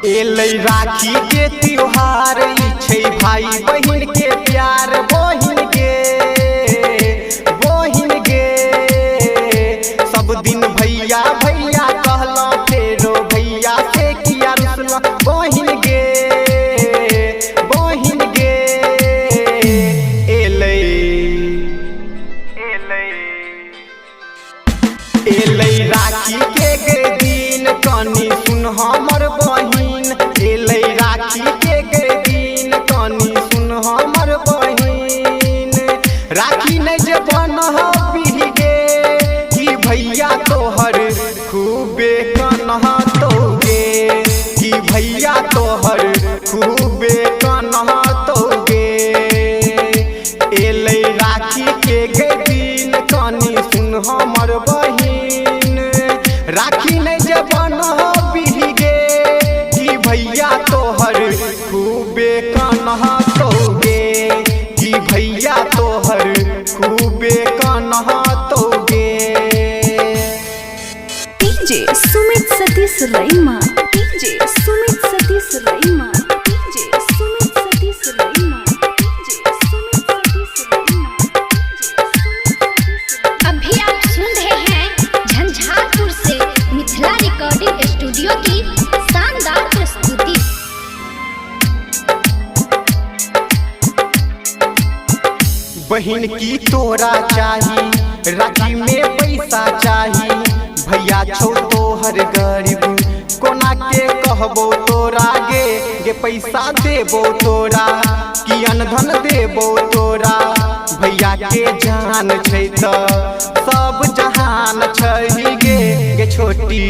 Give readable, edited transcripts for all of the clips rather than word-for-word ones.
एलै राखी के त्योहार छै भाई बहिन के प्यार। बहिन गे सब दिन भैया भैया कहला फेरो भैया से किया रुसला। बहिन गे एलै राखी के दिन कनी सुन हमर बहिन। एलै राखी के दिन कनी सुन हमर बहिन। राखी नहीं जे बनह बिहगे कि भैया तोहर खूबे कन्ह तोगे। कि भैया तोहर खूबे कन्ह तोगे। एलै राखी के दिन कनी सुन हमर बहिन। राखी नहीं जे बनह बिहगे कि भैया तोहर खूबे कन्ह तोगे। कि भैया तोहर खूबे कन्ह तोगे। DJ Sumit Satish रईमा, DJ Sumit Satish रईमा, DJ Sumit Satish रईमा, DJ Sumit Satish रईमा। अभी आप सुन रहे हैं झंझारपुर से मिथिला रिकॉर्डिंग स्टूडियो की शानदार प्रस्तुति। बहिन की तोरा चाही राखी में पैसा चाही। भैया छौ तोहर गरीब कोना के कहबो तोरा गे पैसा देबो तोरा कि अनधन देबो तोरा। भैया के जान छै त सब जहान छै गे छोटी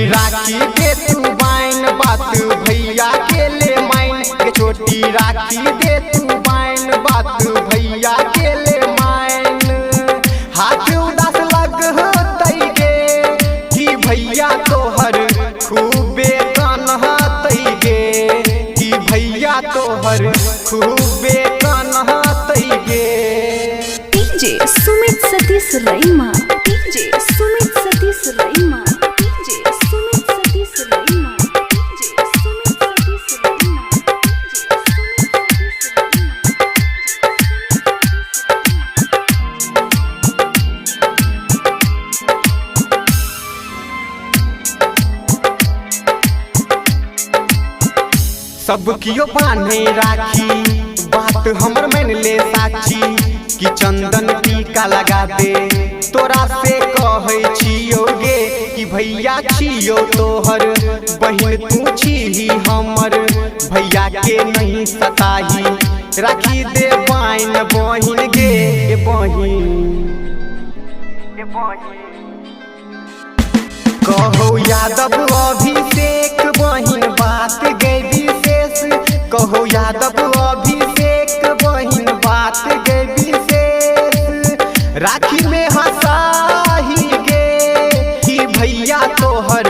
राखी के तू बाइन बात भैया के ले माइन। गे छोटी राखी दे तू बाइन बात भैया के ले माइन। हाथ उदास लग होतै गे कि भैया तोहर खूबे कन्ह तै गे। कि भैया तोहर खूबे कन्ह तै गे। DJ Sumit Satish रईमा, DJ Sumit Satish रईमा, DJ Sumit Satish रईमा, DJ Sumit Satish रईमा, DJ Sumit सब कियो बान्हे राखी बात हमर मान ले साची। कि चंदन टीका लगा दे तोरा से कहै छियो गे। कि भैया छियो तोहर बहिन तू छी हमर। भैया के नहीं सताही राखी दे बाइन बहिन गे बहिन। कहो यादव अभिषेक बहिन बात गे विशेष। कहो यादव अभिषेक बहिन बात गे विशेष। राखी में हंसाही गे कि भैया तोहर